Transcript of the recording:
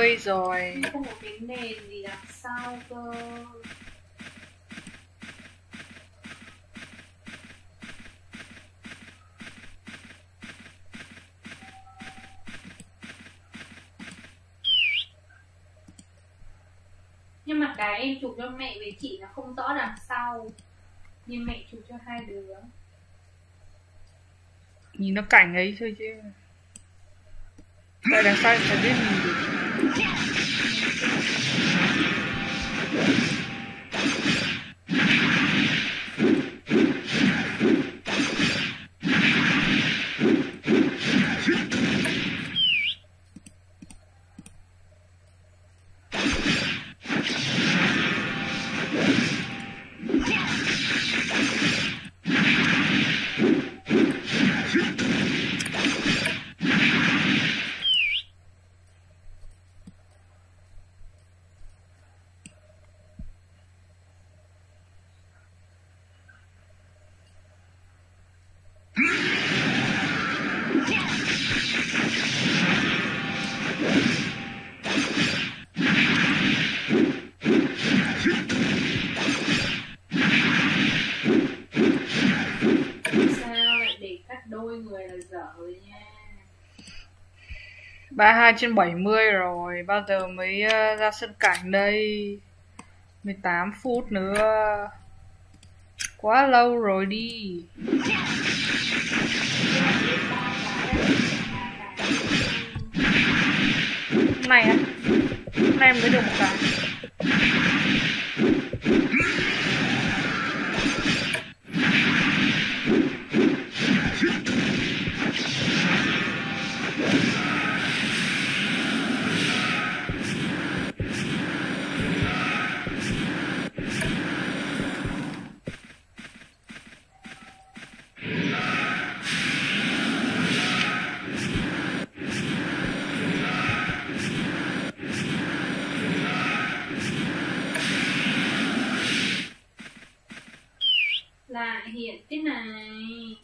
70 rồi. Không có cái nền gì đằng sau cơ. Nhưng mà cái em chụp cho mẹ với chị nó không rõ đằng sau, nhưng mẹ chụp cho hai đứa. Nhìn nó cảnh ấy thôi chứ. Tại đằng sau phải biết nhìn được. Sao lại để cắt đôi người là dở rồi nha. 32/70 rồi, bao giờ mới ra sân cảnh đây? 18 phút nữa. Quá lâu rồi đi. Này á. Hôm nay mới được một cái. Lại hiện cái này.